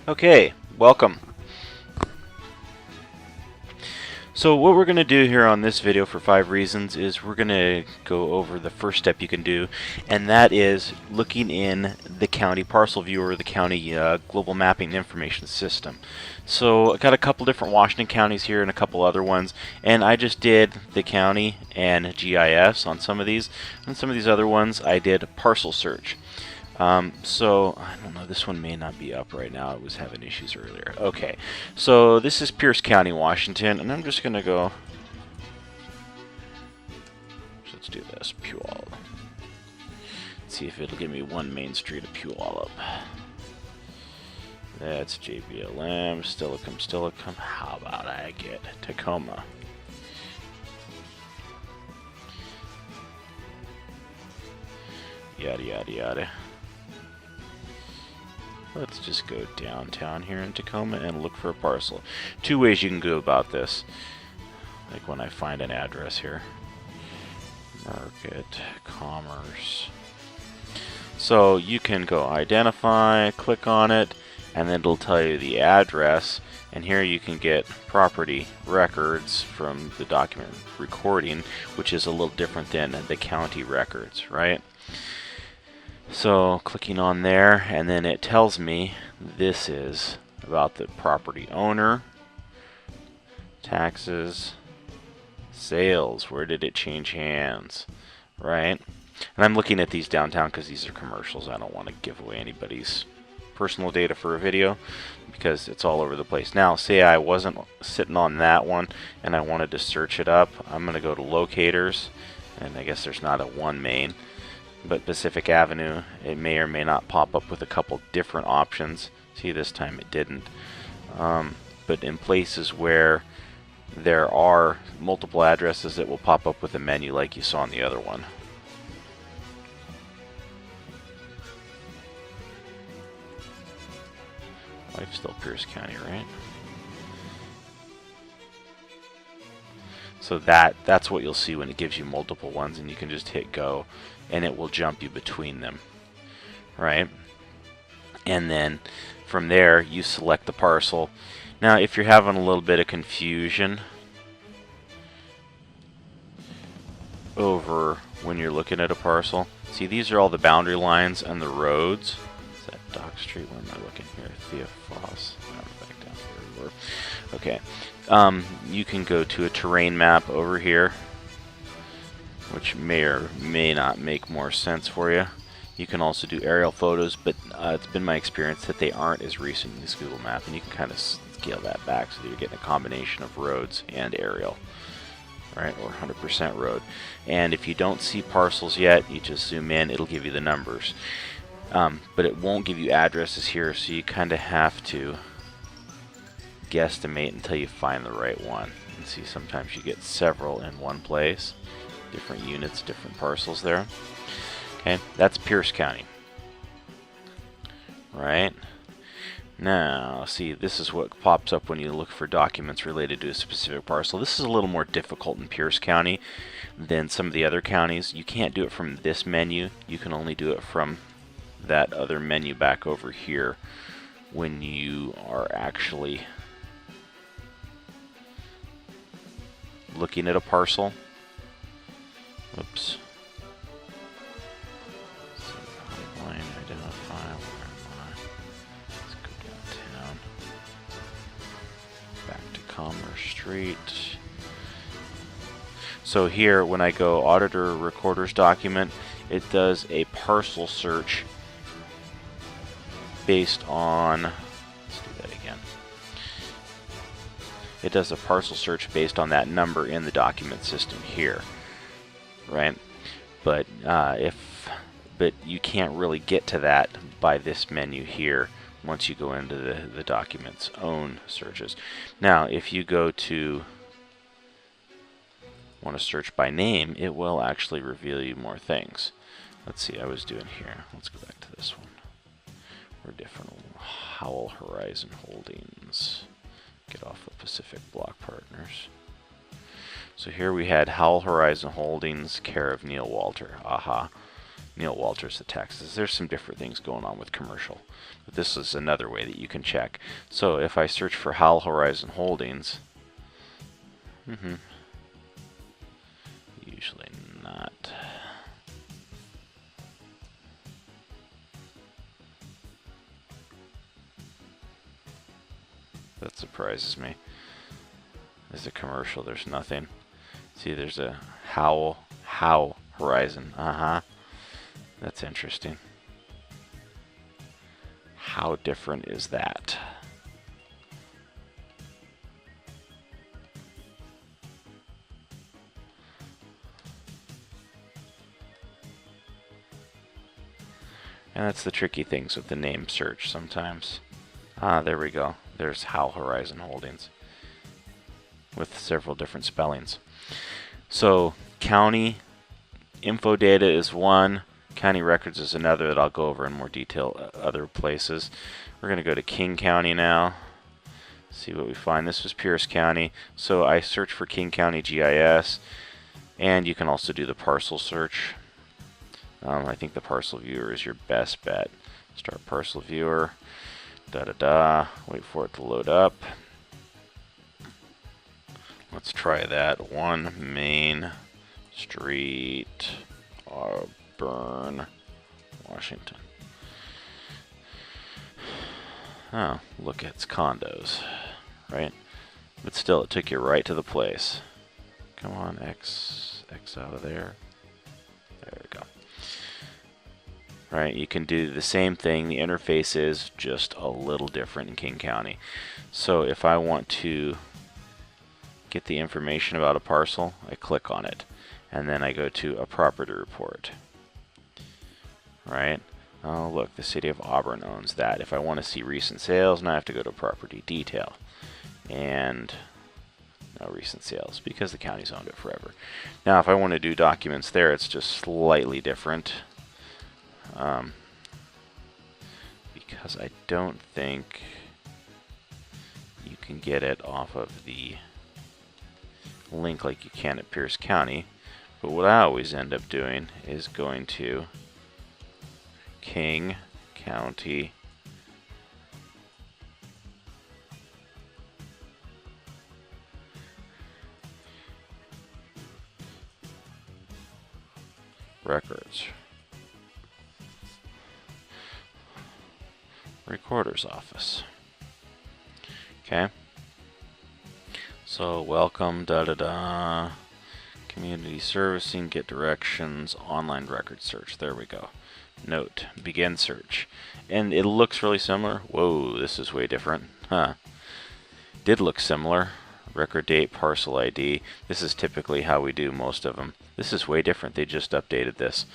Okay, welcome. So what we're going to do here on this video for 5 reasons is we're going to go over the first step you can do, and that is looking in the county parcel viewer, the county global mapping information system. So I got a couple different Washington counties here and a couple other ones, and I just did the county and GIS on some of these, and some of these other ones I did parcel search. So, I don't know, this one may not be up right now. It was having issues earlier. Okay, so this is Pierce County, Washington, and I'm just going to go, so let's do this, Puyallup. Let's see if it'll give me one main street of Puyallup. That's JBLM, Stillicum. How about I get Tacoma? Yada, yada, yada. Let's just go downtown here in Tacoma and look for a parcel. 2 ways you can go about this. Like when I find an address here. Market, commerce. So you can go identify, click on it, and then it'll tell you the address. And here you can get property records from the document recording, which is a little different than the county records, right? So clicking on there, and then it tells me this is about the property owner, taxes, sales, where did it change hands, right? And I'm looking at these downtown because these are commercials. I don't want to give away anybody's personal data for a video because it's all over the place. Now, say I wasn't sitting on that one and I wanted to search it up. I'm going to go to locators, and I guess there's not a one main. But Pacific Avenue, it may or may not pop up with a couple different options. See, this time it didn't. But in places where there are multiple addresses, it will pop up with a menu like you saw on the other one. Life's still Pierce County, right? So that's what you'll see when it gives you multiple ones, and you can just hit go and it will jump you between them, right? And then from there you select the parcel. Now if you're having a little bit of confusion over when you're looking at a parcel, see, these are all the boundary lines and the roads. Is that Dock Street? Where am I looking here? Theophos. Back down where we were. Okay. You can go to a terrain map over here, which may or may not make more sense for you. You can also do aerial photos, but it's been my experience that they aren't as recent in this Google map, and you can kind of scale that back so that you're getting a combination of roads and aerial, right, or 100% road. And if you don't see parcels yet, you just zoom in, it'll give you the numbers. But it won't give you addresses here, so you kind of have to guesstimate until you find the right one. And see, sometimes you get several in one place, different units, different parcels there. Okay, that's Pierce County. Right? Now, see, this is what pops up when you look for documents related to a specific parcel. This is a little more difficult in Pierce County than some of the other counties. You can't do it from this menu. You can only do it from that other menu back over here when you are actually looking at a parcel. Oops. Line identify. Where am I? Let's go downtown. Back to Commerce Street. So here, when I go auditor recorder's document, it does a parcel search based on. Let's do that again. It does a parcel search based on that number in the document system here, right? But but you can't really get to that by this menu here once you go into the document's own searches. Now, if you go to want to search by name, it will actually reveal you more things. Let's see, I was doing here. Let's go back to this one. We're different. Howell Horizon Holdings. Get off of Pacific Block Partners. So here we had Howell Horizon Holdings, care of Neil Walter. Aha. Neil Walters, the taxes. There's some different things going on with commercial. But this is another way that you can check. So if I search for Howell Horizon Holdings, usually not. That surprises me. There's a commercial, there's nothing. See, there's a Howell Horizon. That's interesting. How different is that? And that's the tricky things with the name search sometimes. There we go. There's Howell Horizon Holdings with several different spellings. So county info data is one, county records is another that I'll go over in more detail other places. We're going to go to King County now. See what we find. This was Pierce County. So I search for King County GIS, and you can also do the parcel search. I think the parcel viewer is your best bet. Start parcel viewer. Wait for it to load up. Let's try that. 1 Main Street, Auburn, Washington. Oh, look, it's condos, right? But still, it took you right to the place. Come on, X out of there. There we go. Right, you can do the same thing. The interface is just a little different in King County. So if I want to get the information about a parcel, I click on it, and then I go to a property report. Right? Oh, look, the city of Auburn owns that. If I want to see recent sales, now I have to go to property detail. And no recent sales because the county's owned it forever. Now, if I want to do documents there, it's just slightly different. Because I don't think you can get it off of the link like you can at Pierce County. But what I always end up doing is going to King County records. Recorder's office. Okay. So welcome, community servicing, get directions, online record search. There we go. Note, begin search. And it looks really similar. Whoa, this is way different. Did look similar. Record date, parcel ID. This is typically how we do most of them. This is way different. They just updated this.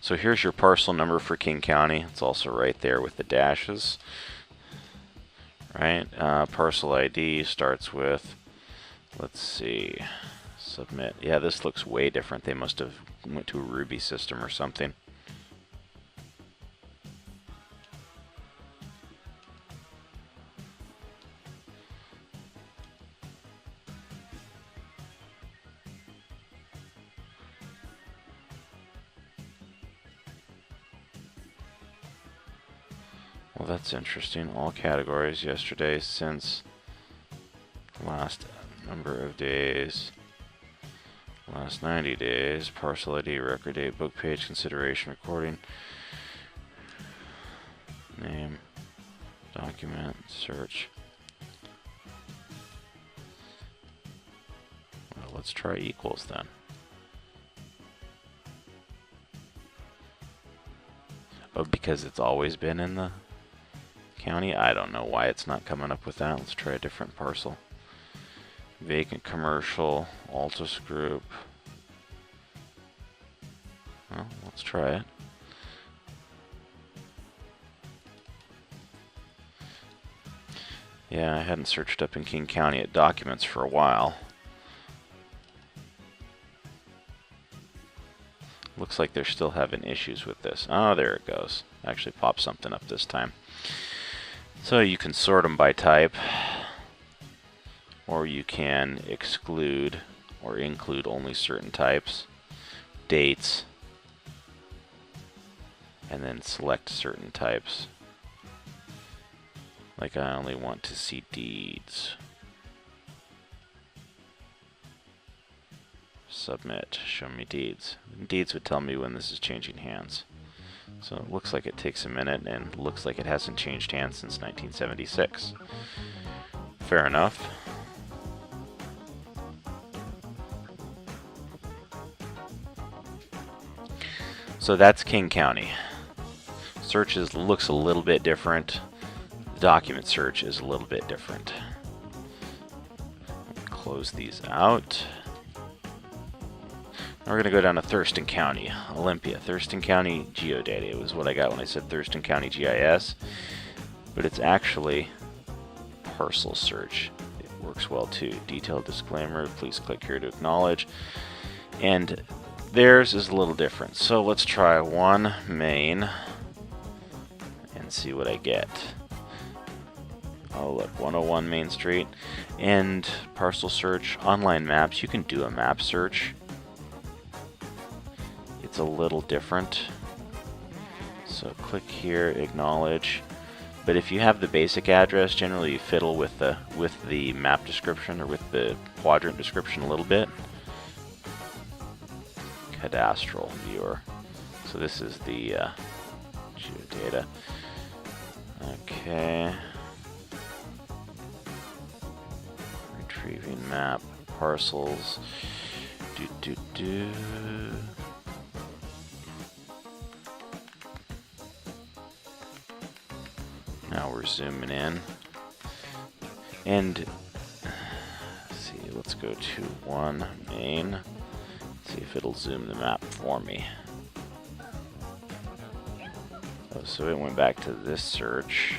So here's your parcel number for King County. It's also right there with the dashes. Right? Parcel ID starts with, let's see, submit. Yeah, this looks way different. They must have went to a Ruby system or something. Well, that's interesting. All categories yesterday since last number of days. Last 90 days. Parcel ID, record date, book page, consideration, recording, name, document, search. Well, let's try equals then. Oh, because it's always been in the county? I don't know why it's not coming up with that. Let's try a different parcel. Vacant commercial, Altus Group. Well, let's try it. Yeah, I hadn't searched up in King County at documents for a while. Looks like they're still having issues with this. Oh, there it goes. Actually popped something up this time. So you can sort them by type, or you can exclude or include only certain types, dates, and then select certain types. Like I only want to see deeds. Submit, show me deeds. Deeds would tell me when this is changing hands. So it looks like it takes a minute, and looks like it hasn't changed hands since 1976. Fair enough. So that's King County. Searches looks a little bit different. The document search is a little bit different. Close these out. Now we're going to go down to Thurston County, Olympia. Thurston County Geodata. It was what I got when I said Thurston County GIS. But it's actually parcel search. It works well too. Detailed disclaimer. Please click here to acknowledge. And theirs is a little different. So let's try one main and see what I get. Oh look, 101 Main Street. And parcel search, online maps. You can do a map search. It's a little different. So click here, acknowledge. But if you have the basic address, generally you fiddle with the map description or with the quadrant description a little bit. Cadastral viewer. So this is the geodata. Okay. Retrieving map parcels. Now we're zooming in. And let's see, let's go to one main. See if it'll zoom the map for me. Oh, so it went back to this search.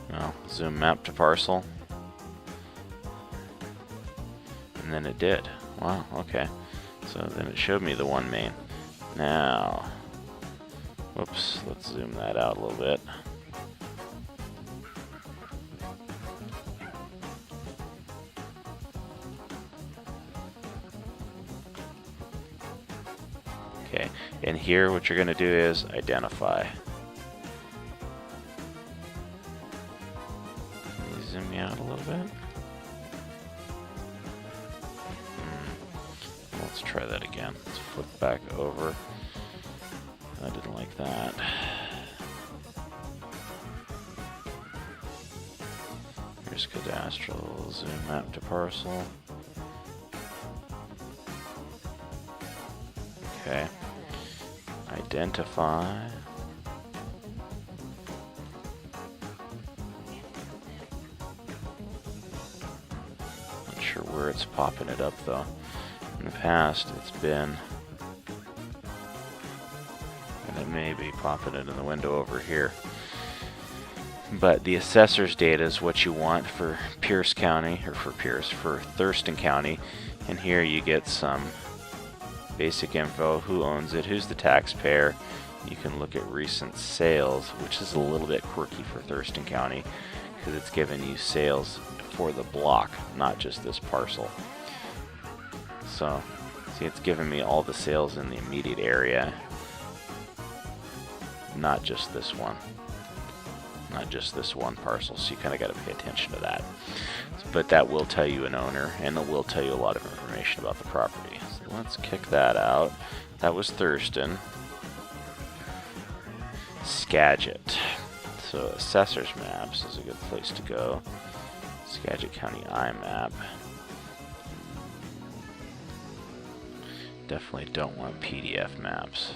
Well, zoom map to parcel. And then it did. Wow, okay. So then it showed me the one main. Now, whoops, let's zoom that out a little bit. Okay, and here what you're going to do is identify. Can you zoom me out a little bit? Let's try that again. Let's flip back over. I didn't like that. Here's cadastral, zoom map to parcel. Okay. Identify. Not sure where it's popping it up though. In the past, it's been, and it may be popping it in the window over here. But the assessor's data is what you want for Pierce County, or for Thurston County. And here you get some basic info, who owns it, who's the taxpayer. You can look at recent sales, which is a little bit quirky for Thurston County, because it's giving you sales for the block, not just this parcel. So, see, it's giving me all the sales in the immediate area, not just this one. Not just this one parcel, so you kind of got to pay attention to that. But that will tell you an owner, and it will tell you a lot of information about the property. So let's kick that out. That was Thurston. Skagit. So assessor's maps is a good place to go. Skagit County IMAP. Definitely don't want PDF maps.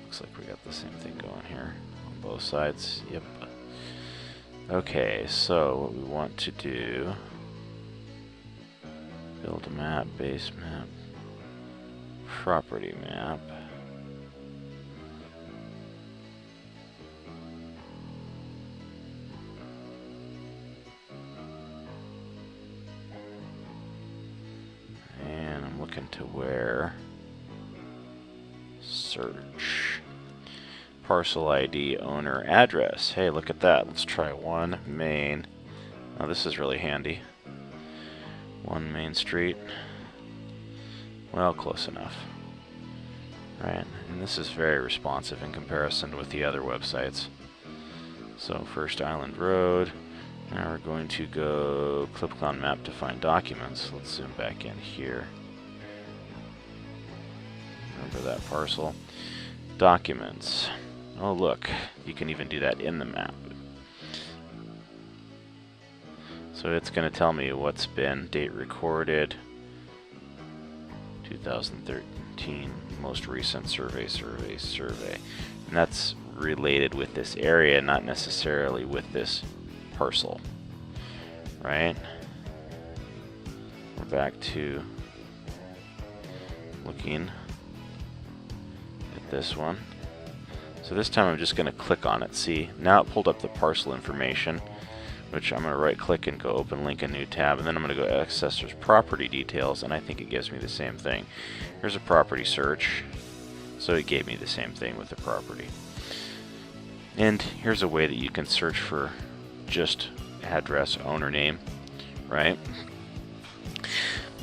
Looks like we got the same thing going here on both sides. Yep. Okay, so what we want to do, build a map, base map, property map. And I'm looking to where search. Parcel ID, owner, address. Hey, look at that. Let's try one main. Now this is really handy. 1 Main Street. Well, close enough. Right, and this is very responsive in comparison with the other websites. So First Island Road. Now we're going to go click on map to find documents. Let's zoom back in here. Remember that parcel. Documents. Oh look, you can even do that in the map. So it's going to tell me what's been date recorded, 2013, most recent survey. And that's related with this area, not necessarily with this parcel, right? We're back to looking at this one. So this time I'm just going to click on it. See, now it pulled up the parcel information, which I'm going to right click and go open link a new tab, and then I'm going to go accessor's property details, and I think it gives me the same thing. Here's a property search, so it gave me the same thing with the property. And here's a way that you can search for just address, owner name, right?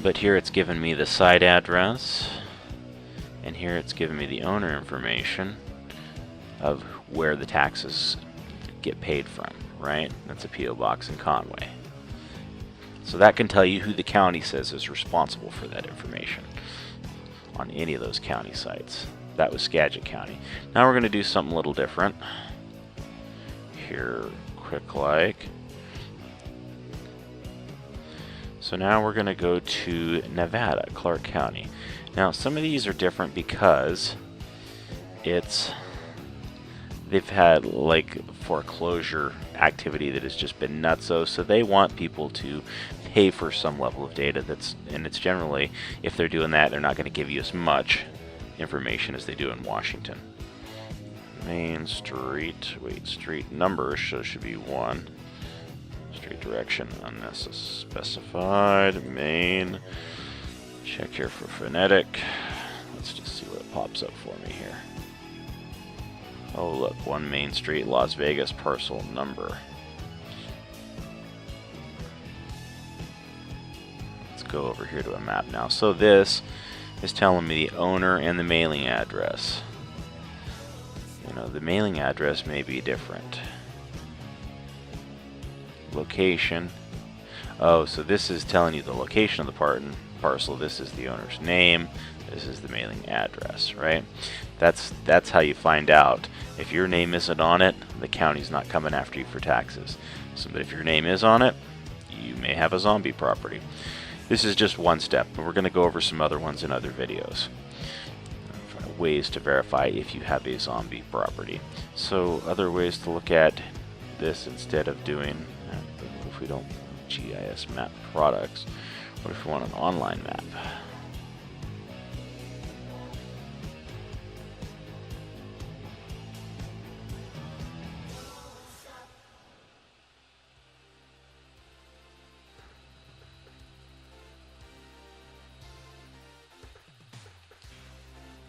But here it's given me the site address, and here it's given me the owner information of where the taxes get paid from, right? That's a P.O. box in Conway. So that can tell you who the county says is responsible for that information on any of those county sites. That was Skagit County. Now we're going to do something a little different. Here, quick like. So now we're going to go to Nevada, Clark County. Now some of these are different because they've had like foreclosure activity that has just been nutso, so they want people to pay for some level of data and it's generally, if they're doing that, they're not going to give you as much information as they do in Washington. Main Street, street number should be 1. Street direction unspecified. Main. Check here for phonetic. Let's just see what pops up for me here. Oh look, 1 Main Street, Las Vegas, parcel number. Let's go over here to a map now. So this is telling me the owner and the mailing address. You know, the mailing address may be different. Location. Oh, so this is telling you the location of the parcel. This is the owner's name. This is the mailing address, right? That's how you find out. If your name isn't on it, the county's not coming after you for taxes. So, but if your name is on it, you may have a zombie property. This is just one step, but we're going to go over some other ones in other videos. Ways to verify if you have a zombie property. So other ways to look at this instead of doing, if we don't GIS map products, what if we want an online map?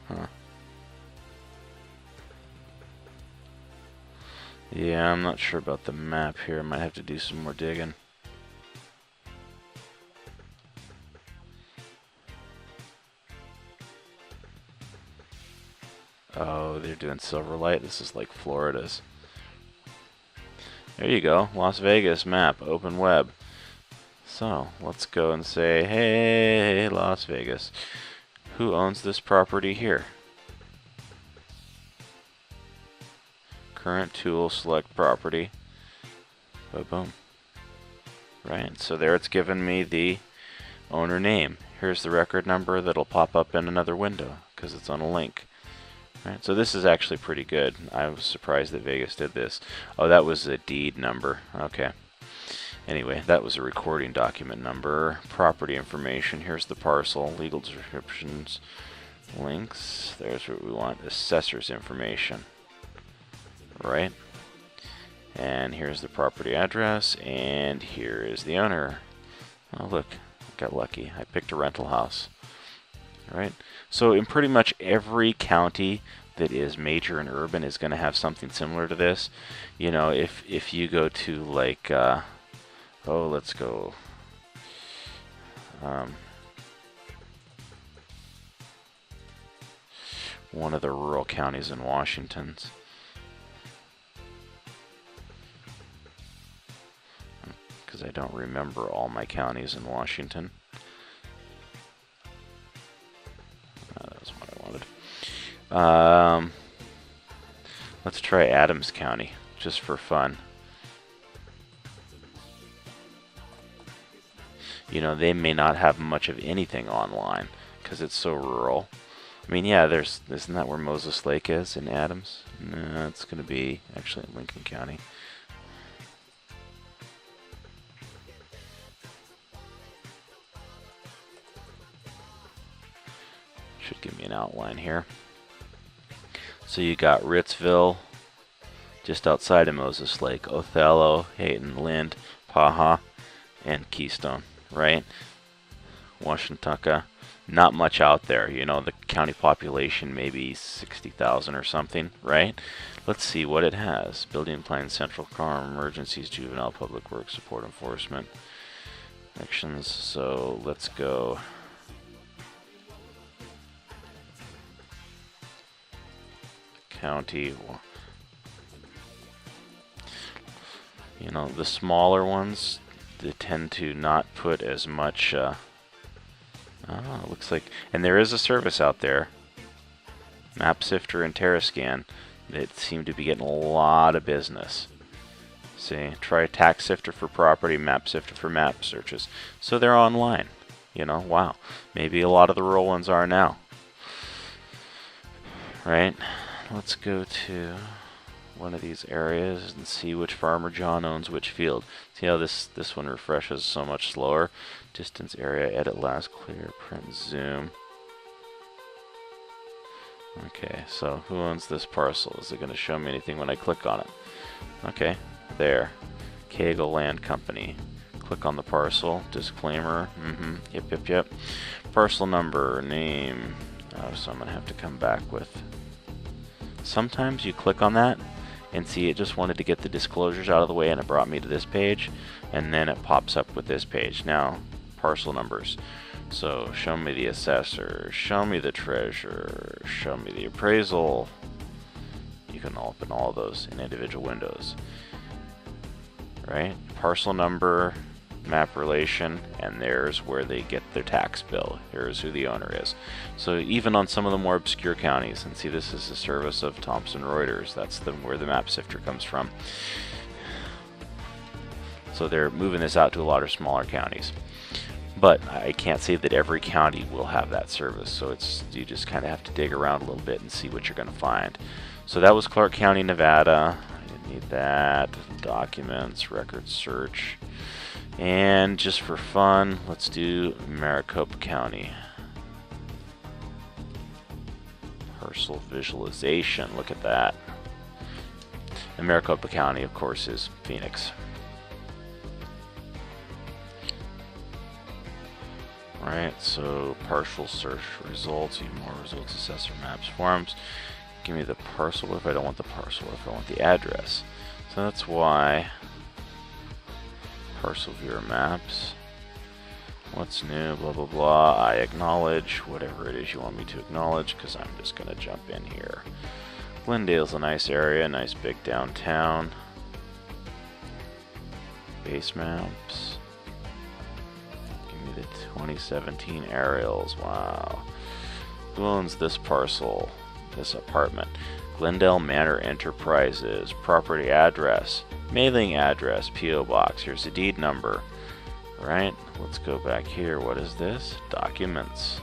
Huh. Yeah, I'm not sure about the map here. I might have to do some more digging. Oh, they're doing Silverlight. This is like Florida's. There you go. Las Vegas map, open web. So, let's go and say, hey, Las Vegas. Who owns this property here? Current tool, select property. Boom, boom. Right, so there it's given me the owner name. Here's the record number that'll pop up in another window because it's on a link. Right, so this is actually pretty good. I was surprised that Vegas did this. Oh, that was a deed number. Okay. Anyway, that was a recording document number. Property information. Here's the parcel. Legal descriptions. Links. There's what we want. Assessor's information. Right. And here's the property address. And here is the owner. Oh, look. I got lucky. I picked a rental house. Right. So in pretty much every county that is major and urban is going to have something similar to this. You know, if you go to like, oh, let's go one of the rural counties in Washington. Because I don't remember all my counties in Washington. That was what I wanted. Let's try Adams County, just for fun. You know, they may not have much of anything online, because it's so rural. I mean, yeah, isn't that where Moses Lake is, in Adams? No, it's going to be actually in Lincoln County. Should give me an outline here. So you got Ritzville, just outside of Moses Lake, Othello, Hayton, Lind, Paha, and Keystone, right? Washantucka, not much out there. You know, the county population maybe 60,000 or something, right? Let's see what it has. Building Plan, Central Crime, Emergencies, Juvenile, Public Works, Support Enforcement, Actions. So let's go. County. You know, the smaller ones, they tend to not put as much. It looks like, and there is a service out there, MapSifter and TerraScan, that seem to be getting a lot of business. See, try TaxSifter for property, MapSifter for map searches. So they're online. You know, wow. Maybe a lot of the rural ones are now. Right? Let's go to one of these areas and see which Farmer John owns which field. See how this one refreshes so much slower? Distance, area, edit, last, clear, print, zoom. Okay, so who owns this parcel? Is it going to show me anything when I click on it? Okay, there. Kegel Land Company. Click on the parcel. Disclaimer. Yep. Parcel number, name. Oh, so I'm going to have to come back with... Sometimes you click on that and see it just wanted to get the disclosures out of the way and it brought me to this page, and then it pops up with this page. Now, parcel numbers. So show me the assessor, show me the treasurer, show me the appraisal. You can open all those in individual windows. Right? Parcel number, map relation, and there's where they get their tax bill. Here's who the owner is. So even on some of the more obscure counties, and see this is a service of Thomson Reuters, that's where the MapSifter comes from. So they're moving this out to a lot of smaller counties. But I can't say that every county will have that service, so you just kind of have to dig around a little bit and see what you're going to find. So that was Clark County, Nevada. I didn't need that. Documents, record search. And just for fun, let's do Maricopa County. Parcel visualization, look at that. And Maricopa County, of course, is Phoenix. Alright, so partial search results, view more results, assessor maps, forms. Give me the parcel. What if I don't want the parcel? What if I want the address? So that's why parcel viewer maps. What's new? Blah blah blah. I acknowledge whatever it is you want me to acknowledge, because I'm just gonna jump in here. Glendale's a nice area, nice big downtown. Base maps. Give me the 2017 aerials. Wow. Who owns this parcel? This apartment. Glendale Manor Enterprises. Property address. Mailing address. P.O. Box. Here's the deed number. Right? Let's go back here. What is this? Documents.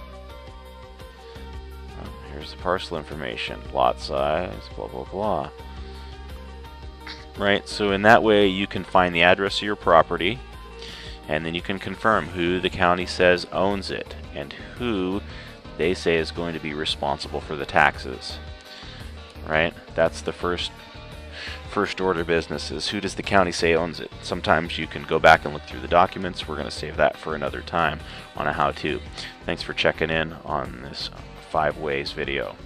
Oh, here's the parcel information. Lot size. Blah, blah, blah. Right? So in that way you can find the address of your property, and then you can confirm who the county says owns it and who they say is going to be responsible for the taxes. Right? That's the first order of business, is who does the county say owns it. Sometimes you can go back and look through the documents. We're going to save that for another time on a how-to. Thanks for checking in on this 5 ways video.